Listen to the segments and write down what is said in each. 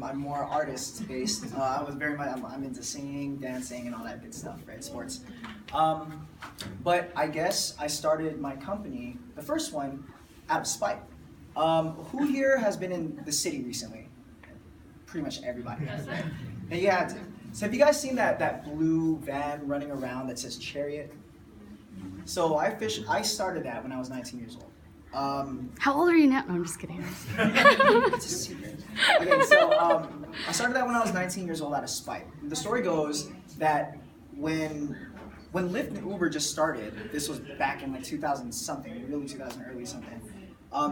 I'm more artist based. I was very much I'm into singing, dancing, and all that good stuff, right? Sports. But I guess I started my company, the first one, out of spite. Who here has been in the city recently? Pretty much everybody has, right? And you had to. So have you guys seen that blue van running around that says Chariot? So I started that when I was 19 years old. How old are you now? No, I'm just kidding. It's a secret. Okay, so I started that when I was 19 years old out of spite. The story goes that when Lyft and Uber just started, this was back in like 2000 something, really 2000 early something.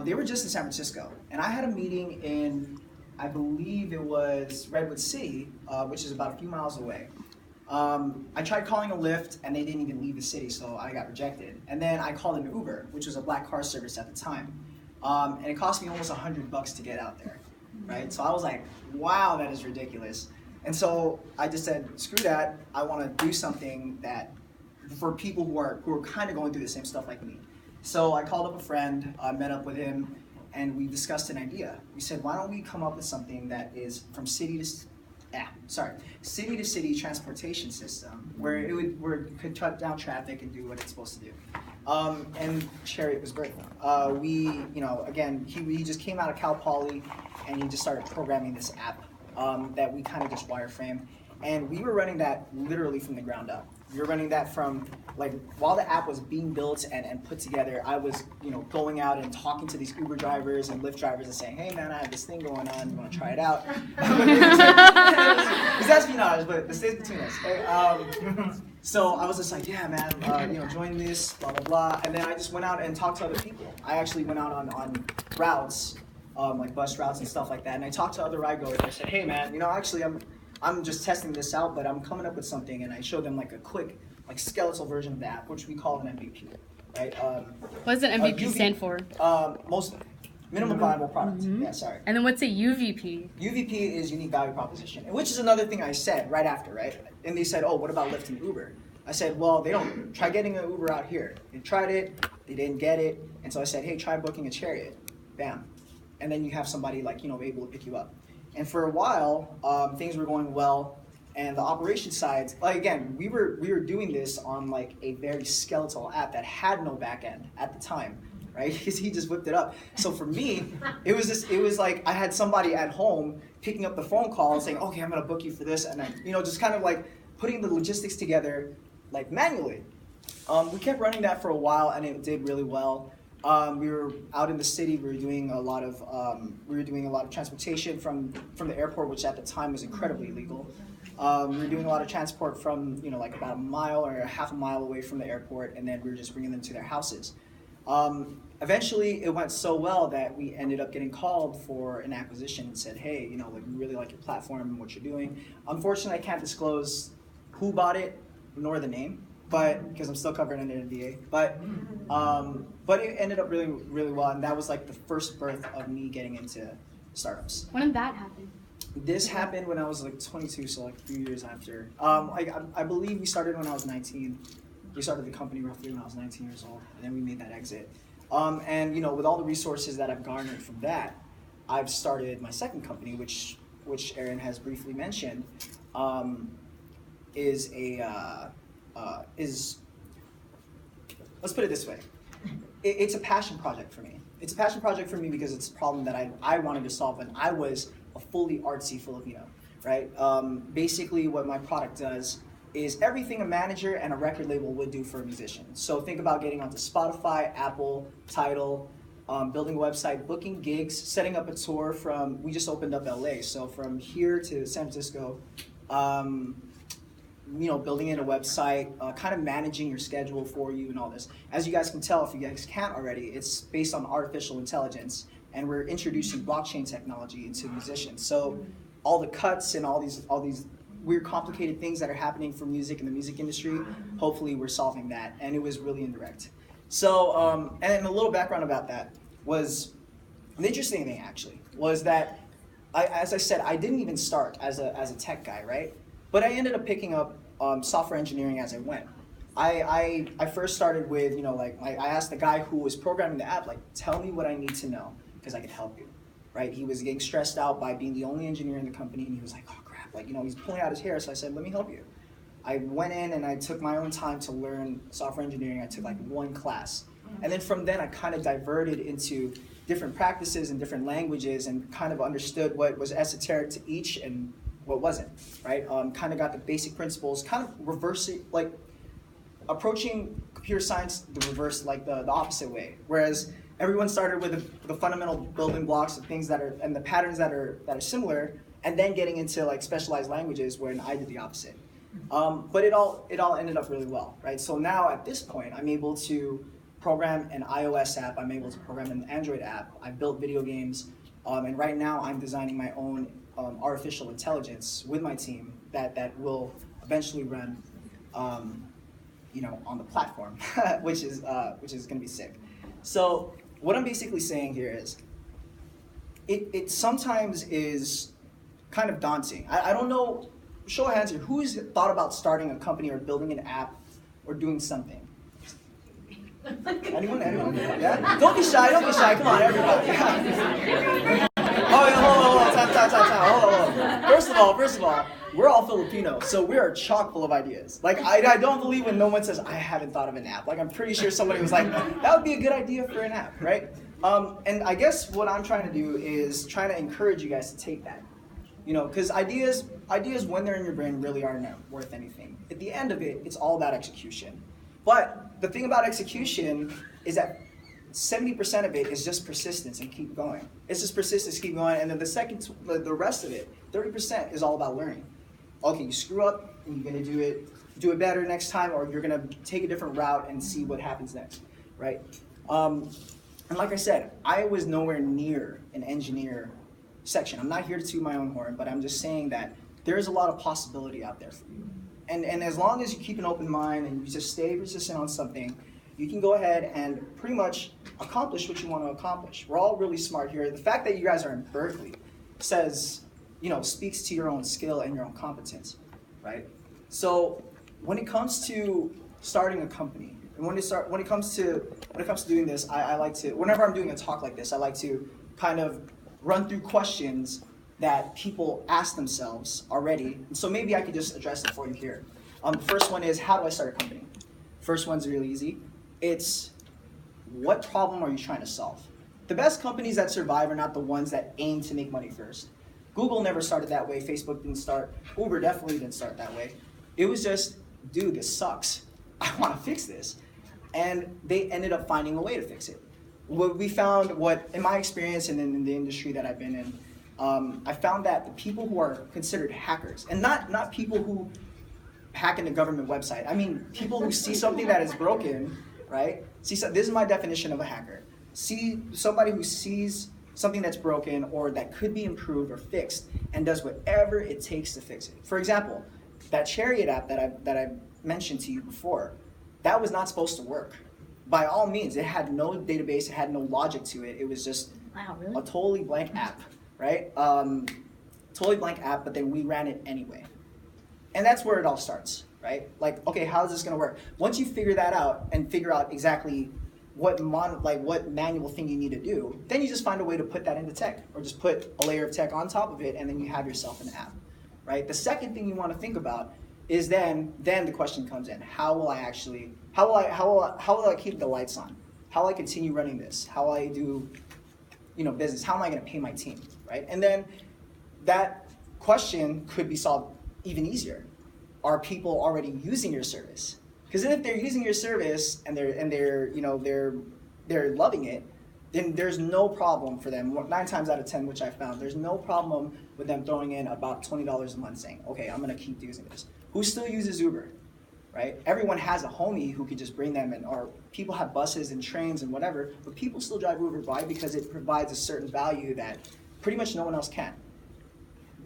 They were just in San Francisco, and I had a meeting in, I believe it was Redwood City, which is about a few miles away. I tried calling a Lyft, and they didn't even leave the city, so I got rejected. And then I called an Uber, which was a black car service at the time, and it cost me almost $100 to get out there, right? So I was like, wow, that is ridiculous. And so I just said, screw that. I want to do something that for people who are kind of going through the same stuff like me. So I called up a friend, met up with him, and we discussed an idea. We said, why don't we come up with something that is from city to city transportation system where it could cut down traffic and do what it's supposed to do. And Chariot was great. He just came out of Cal Poly and he just started programming this app that we kind of just wireframed. And we were running that literally from the ground up. We were running that from, like, while the app was being built and put together, I was, going out and talking to these Uber drivers and Lyft drivers and saying, hey man, I have this thing going on, you want to try it out? It's espionage, but it stays between us. Right? So I was just like, yeah man, join this, blah, blah, blah. And then I just went out and talked to other people. I actually went out on routes, like bus routes and stuff like that. And I talked to other ride goers and I said, hey man, actually I'm just testing this out, but I'm coming up with something, and I showed them like a quick, like skeletal version of the app, which we call an MVP, right? What does an MVP stand for? Most minimum viable product. Mm-hmm. Yeah, sorry. And then what's a UVP? UVP is unique value proposition, which is another thing I said right after, right? And they said, oh, what about Lyft and Uber? I said, well, they don't. Try getting an Uber out here. They tried it, they didn't get it, and so I said, hey, try booking a Chariot. Bam. And then you have somebody like, able to pick you up. And for a while, things were going well, and the operations side, like again, we were doing this on like a very skeletal app that had no back end at the time, right? Because he just whipped it up. So for me, it was like I had somebody at home picking up the phone call and saying, okay, I'm gonna book you for this, and then just kind of like putting the logistics together like manually. We kept running that for a while, and it did really well. We were out in the city. We were doing a lot of transportation from the airport, which at the time was incredibly illegal. We were doing a lot of transport from like about a mile or a half a mile away from the airport, and then we were just bringing them to their houses. Eventually, it went so well that we ended up getting called for an acquisition and said, hey, we really like your platform and what you're doing. Unfortunately, I can't disclose who bought it nor the name, but because I'm still covered under NDA. But it ended up really, really well, and that was like the first birth of me getting into startups. When did that happen? This happened when I was like 22, so like a few years after. I believe we started when I was 19. We started the company roughly when I was 19 years old, and then we made that exit. And with all the resources that I've garnered from that, I've started my second company, which Aaron has briefly mentioned, is let's put it this way. It's a passion project for me. It's a passion project for me because it's a problem that I wanted to solve when I was a fully artsy Filipino, right? Basically what my product does is everything a manager and a record label would do for a musician. So think about getting onto Spotify, Apple, Tidal, building a website, booking gigs, setting up a tour we just opened up LA. So from here to San Francisco, building in a website, kind of managing your schedule for you and all this. As you guys can tell, if you guys can't already, it's based on artificial intelligence, and we're introducing blockchain technology into musicians. So all the cuts and all these weird, complicated things that are happening for music in the music industry, hopefully we're solving that, and it was really indirect. So, and a little background about that was, the interesting thing actually, was that, as I said, I didn't even start as a tech guy, right? But I ended up picking up software engineering as I went. I first started with, I asked the guy who was programming the app, like, tell me what I need to know, because I can help you. right? He was getting stressed out by being the only engineer in the company, and he was like, oh crap, like, he's pulling out his hair. So I said, let me help you. I went in and I took my own time to learn software engineering. I took like one class. And then from then I kind of diverted into different practices and different languages and kind of understood what was esoteric to each and what wasn't, right? Kind of got the basic principles, kind of reversing, like approaching computer science the reverse, like the opposite way. Whereas everyone started with the fundamental building blocks of things that are, and the patterns that are similar, and then getting into like specialized languages, where I did the opposite. But it all ended up really well, right? So now at this point, I'm able to program an iOS app. I'm able to program an Android app. I've built video games, and right now I'm designing my own artificial intelligence with my team that will eventually run, on the platform, which is going to be sick. So what I'm basically saying here is, it sometimes is kind of daunting. I don't know. Show of hands here, who's thought about starting a company or building an app or doing something? Anyone? Yeah? Don't be shy, come on, everybody. Hold on, time. First of all, we're all Filipino, so we are chock full of ideas. Like, I don't believe when no one says, I haven't thought of an app. Like, I'm pretty sure somebody was like, that would be a good idea for an app, right? And I guess what I'm trying to do is trying to encourage you guys to take that. Because ideas when they're in your brain really aren't worth anything. At the end of it, it's all about execution. But the thing about execution is that 70% of it is just persistence and keep going. It's just persistence, keep going, and then the rest of it, 30% is all about learning. Okay, you screw up, and you're gonna do it better next time, or you're gonna take a different route and see what happens next, right? And like I said, I was nowhere near an engineer section. I'm not here to toot my own horn, but I'm just saying that there is a lot of possibility out there for you. And as long as you keep an open mind and you just stay persistent on something, you can go ahead and pretty much accomplish what you want to accomplish. We're all really smart here. The fact that you guys are in Berkeley speaks to your own skill and your own competence, right? So when it comes to starting a company, and when it comes to doing this, I like to, whenever I'm doing a talk like this, I like to kind of run through questions that people ask themselves already. And so maybe I could just address it for you here. The first one is, how do I start a company? First one's really easy. It's, what problem are you trying to solve? The best companies that survive are not the ones that aim to make money first. Google never started that way. Facebook didn't start. Uber definitely didn't start that way. It was just, dude, this sucks. I want to fix this. And they ended up finding a way to fix it. What we found, in my experience and in the industry that I've been in, I found that the people who are considered hackers, and not people who hack in the government website. I mean, people who see something that is broken, right? This is my definition of a hacker. See somebody who sees something that's broken or that could be improved or fixed and does whatever it takes to fix it. For example, that Chariot app that I mentioned to you before, that was not supposed to work. By all means, it had no database, it had no logic to it. It was just a totally blank app, right? Totally blank app, but then we ran it anyway. And that's where it all starts, right? Like, okay, how is this gonna work? Once you figure that out and figure out exactly what manual thing you need to do, then you just find a way to put that into tech, or just put a layer of tech on top of it, and then you have yourself an app, right? The second thing you want to think about is then the question comes in: how will I keep the lights on? How will I continue running this? How will I do, business? How am I going to pay my team, right? And then that question could be solved even easier. Are people already using your service? Because if they're using your service and they're loving it, then there's no problem for them. 9 times out of 10, which I found, there's no problem with them throwing in about $20 a month, saying, okay, I'm gonna keep using this. Who still uses Uber, right? Everyone has a homie who could just bring them in, or people have buses and trains and whatever, but people still drive Uber. Why? Because it provides a certain value that pretty much no one else can.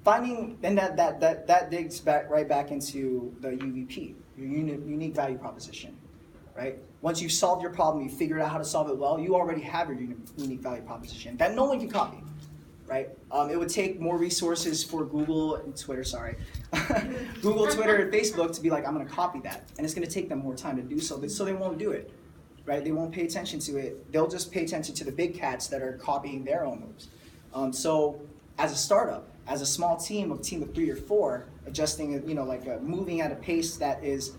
Finding, and that digs right back into the UVP, your unique value proposition, right? Once you've solved your problem, you figured out how to solve it well, you already have your unique value proposition that no one can copy, right? It would take more resources for Google and Twitter, Google, Twitter, and Facebook to be like, I'm gonna copy that. And it's gonna take them more time to do so they won't do it, right? They won't pay attention to it. They'll just pay attention to the big cats that are copying their own moves. So as a startup, as a small team of 3 or 4, adjusting, moving at a pace that is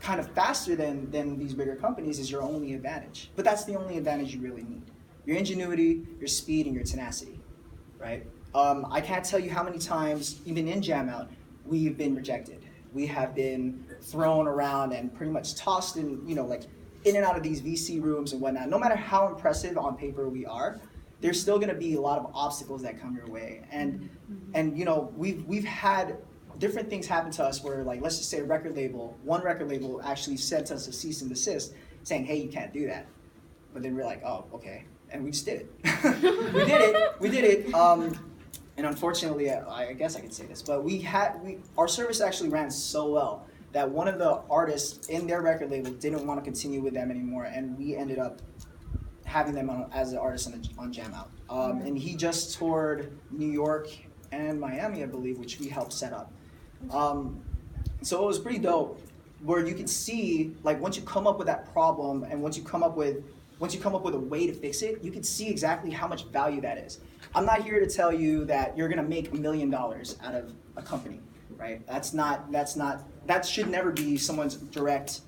kind of faster than these bigger companies is your only advantage. But that's the only advantage you really need. Your ingenuity, your speed, and your tenacity, right? I can't tell you how many times, even in Jamout, we've been rejected. We have been thrown around and pretty much tossed in, in and out of these VC rooms and whatnot. No matter how impressive on paper we are, there's still going to be a lot of obstacles that come your way. And we've had different things happen to us where, like, let's just say one record label actually sent us a cease and desist saying, hey, you can't do that. But then we're like, oh, okay. And we just did it. We did it. And unfortunately, I guess I can say this, but our service actually ran so well that one of the artists in their record label didn't want to continue with them anymore, and we ended up having them as an artist on Jamout. And he just toured New York and Miami, I believe, which we helped set up. So it was pretty dope, where you can see, like, once you come up with that problem and once you come up with a way to fix it, you can see exactly how much value that is. I'm not here to tell you that you're gonna make $1 million out of a company, right? That should never be someone's direct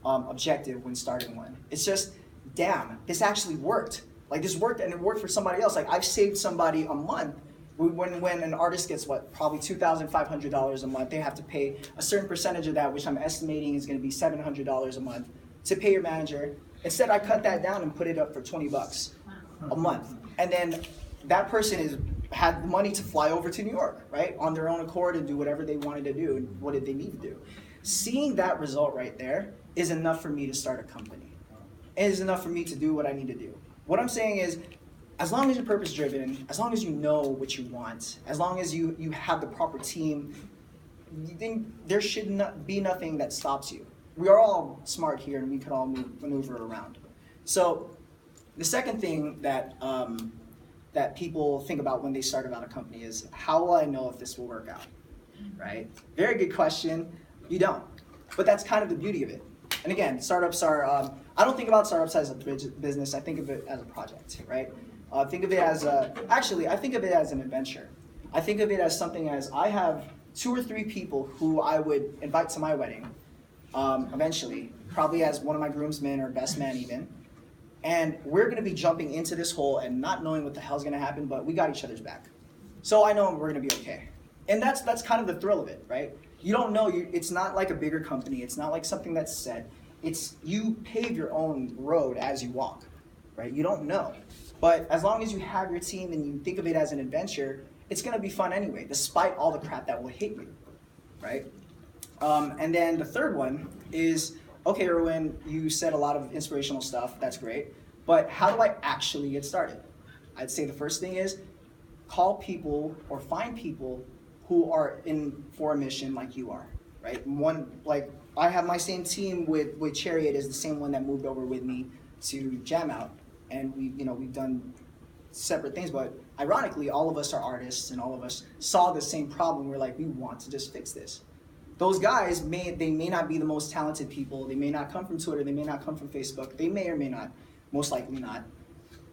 objective when starting one. It's just, damn, this actually worked. Like, this worked, and it worked for somebody else. Like, I've saved somebody a month. When an artist gets probably $2,500 a month, they have to pay a certain percentage of that, which I'm estimating is gonna be $700 a month to pay your manager. Instead, I cut that down and put it up for $20 a month. And then that person had the money to fly over to New York, right? On their own accord and do whatever they wanted to do and what did they need to do. Seeing that result right there is enough for me to start a company. It is enough for me to do what I need to do. What I'm saying is, as long as you're purpose-driven, as long as you know what you want, as long as you have the proper team, then there should not be nothing that stops you. We are all smart here, and we can all maneuver around. So the second thing that that people think about when they start about a company is, how will I know if this will work out, right? Very good question. You don't. But that's kind of the beauty of it. And again, startups are, I don't think about startups as a business. I think of it as a project, right? Think of it as I think of it as an adventure. I think of it as something as, I have 2 or 3 people who I would invite to my wedding, eventually, probably as one of my groomsmen or best man even. And we're gonna be jumping into this hole and not knowing what the hell's gonna happen, but we got each other's back. So I know we're gonna be okay. And that's kind of the thrill of it, right? You don't know, it's not like a bigger company, it's not like something that's set. It's, you pave your own road as you walk, right? You don't know. But as long as you have your team and you think of it as an adventure, it's gonna be fun anyway, despite all the crap that will hit you, right? And then the third one is, okay, Irwin, you said a lot of inspirational stuff, that's great, but how do I actually get started? I'd say the first thing is, call people or find people who are in for a mission like you are, right? I have my same team with Chariot is the same one that moved over with me to Jamout, and we've done separate things, but ironically, all of us are artists and all of us saw the same problem. We're like, we want to just fix this. Those guys may not be the most talented people. They may not come from Twitter. They may not come from Facebook. They may or may not, most likely not.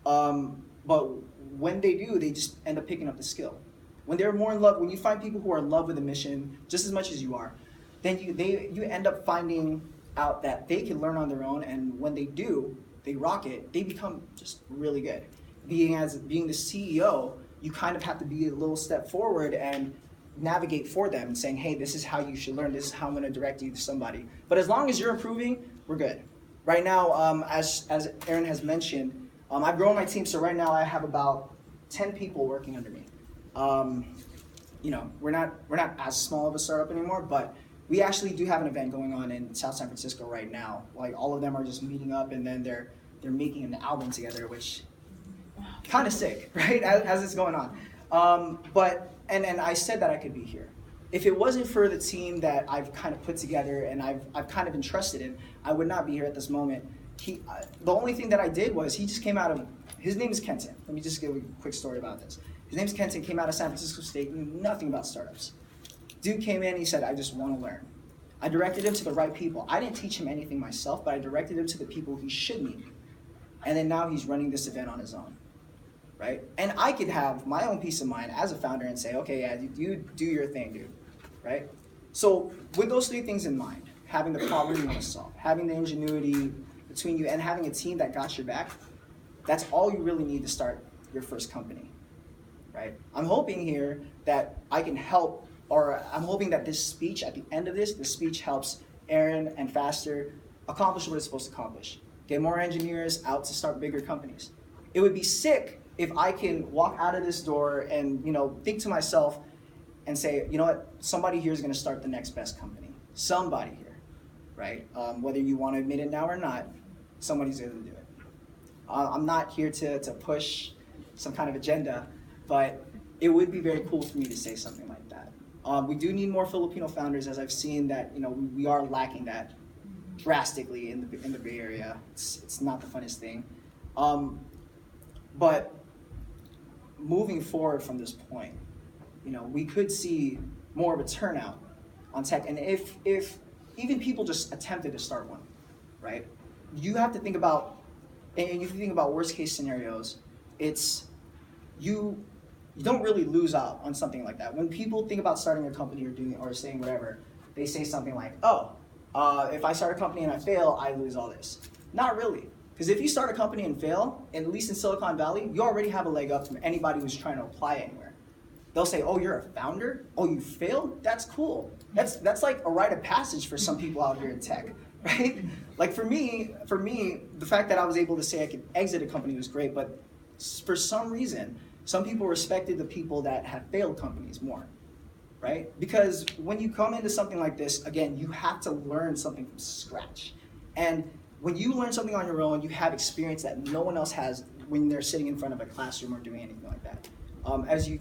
But when they do, they just end up picking up the skill. When they're more in love, when you find people who are in love with the mission just as much as you are, then you end up finding out that they can learn on their own, and when they do, they rock it. They become just really good. Being the CEO, you kind of have to be a little step forward and navigate for them and saying, hey, this is how you should learn, this is how I'm going to direct you to somebody. But as long as you're improving, we're good. Right now, as Aaron has mentioned, I've grown my team, so right now I have about 10 people working under me. We're not as small of a startup anymore, but we actually do have an event going on in South San Francisco right now. Like, all of them are just meeting up, and then they're making an album together, which kind of sick, right? As it's going on. And I said that I could be here. If it wasn't for the team that I've kind of put together and I've kind of entrusted in, I would not be here at this moment. The only thing that I did was, he just came out of, his name is Kenton. Let me just give a quick story about this. His name's Kenton, came out of San Francisco State, knew nothing about startups. Dude came in, he said, I just want to learn. I directed him to the right people. I didn't teach him anything myself, but I directed him to the people he should meet. And then now he's running this event on his own. right? And I could have my own peace of mind as a founder and say, okay, yeah, you do your thing, dude, right? So with those three things in mind, having the problem you want to solve, having the ingenuity between you, and having a team that got your back, that's all you really need to start your first company, right? I'm hoping here that I can help, or I'm hoping that this speech, at the end of this, the speech helps Aaron and Faster accomplish what it's supposed to accomplish. Get more engineers out to start bigger companies. It would be sick if I can walk out of this door and, think to myself and say, you know what, somebody here is going to start the next best company. Somebody here, right? Whether you want to admit it now or not, somebody's going to do it. I'm not here to push some kind of agenda, but it would be very cool for me to say something like that. We do need more Filipino founders, as I've seen that we are lacking that drastically in the Bay Area. It's not the funnest thing. But moving forward from this point, we could see more of a turnout on tech. And if even people just attempted to start one, right? You have to think about, and if you think about worst case scenarios, it's you don't really lose out on something like that. When people think about starting a company or saying whatever, they say something like, if I start a company and I fail, I lose all this. Not really. Because if you start a company and fail, and at least in Silicon Valley, you already have a leg up from anybody who's trying to apply anywhere. They'll say, oh, you're a founder? Oh, you failed? That's cool. That's like a rite of passage for some people out here in tech, right? Like for me, the fact that I was able to say I could exit a company was great, but for some reason, some people respected the people that have failed companies more, right? Because when you come into something like this, again, you have to learn something from scratch. And when you learn something on your own, you have experience that no one else has when they're sitting in front of a classroom or doing anything like that. As you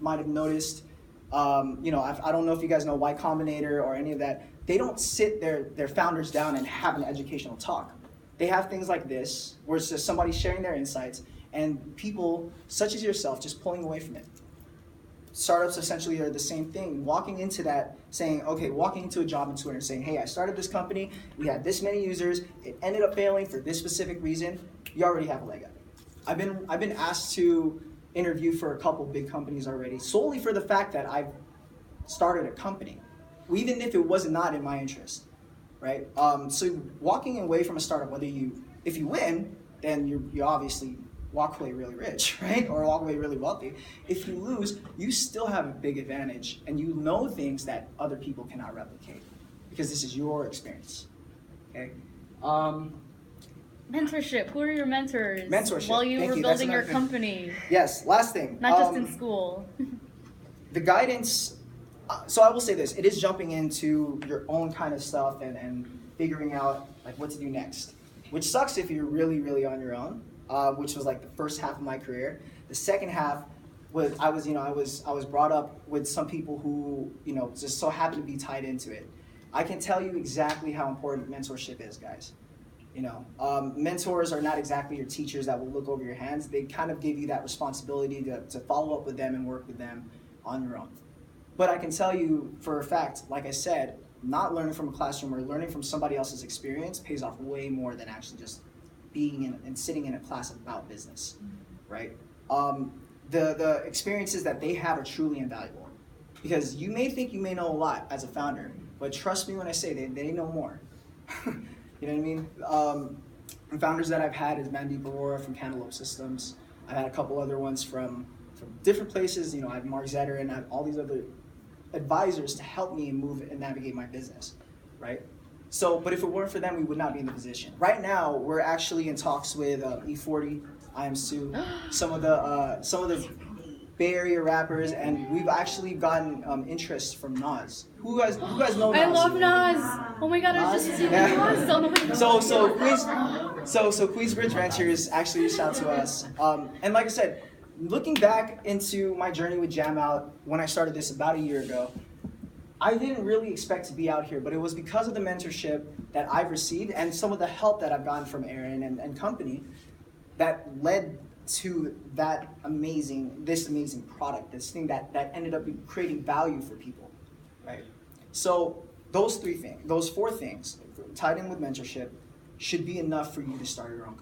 might have noticed, I don't know if you guys know Y Combinator or any of that. They don't sit their founders down and have an educational talk. They have things like this, where it's just somebody sharing their insights, and people such as yourself just pulling away from it. Startups essentially are the same thing. Walking into a job in Twitter and saying, hey, I started this company, we had this many users, it ended up failing for this specific reason, you already have a leg up. I've been asked to interview for a couple big companies already, solely for the fact that I've started a company, even if it was not in my interest, right? So walking away from a startup, if you win, then you obviously walk away really rich, right? Or walk away really wealthy. If you lose, you still have a big advantage, and you know things that other people cannot replicate because this is your experience, okay? Mentorship. Who are your mentors? Mentorship. While you Thank were you. That's building your another thing. company. Yes, last thing. Not just in school. The guidance, so I will say this, it is jumping into your own kind of stuff and figuring out like what to do next, which sucks if you're really, really on your own. Which was like the first half of my career. The second half was I was brought up with some people who just so happened to be tied into it. I can tell you exactly how important mentorship is, guys. Mentors are not exactly your teachers that will look over your hands. They kind of give you that responsibility to follow up with them and work with them on your own. But I can tell you for a fact, like I said, not learning from a classroom or learning from somebody else's experience pays off way more than actually just being in and sitting in a class about business, right? The experiences that they have are truly invaluable, because you may think you may know a lot as a founder, but trust me when I say they know more. You know what I mean? And founders that I've had is Mandeep Arora from Cantaloupe Systems. I've had a couple other ones from different places. I have Mark Zetter and I have all these other advisors to help me move and navigate my business, right? So, but if it weren't for them, we would not be in the position. Right now, we're actually in talks with E40, I Am Sue, some of the Bay Area rappers, and we've actually gotten interest from Nas. Who guys know Nas? I love Nas. Oh my god, I was just seeing Nas on the way. So Queensbridge Ventures actually reached out to us, and like I said, looking back into my journey with Jamout when I started this about a year ago, I didn't really expect to be out here, but it was because of the mentorship that I've received and some of the help that I've gotten from Aaron and company that led to this amazing product, this thing that ended up creating value for people, right? So those four things, tied in with mentorship, should be enough for you to start your own company.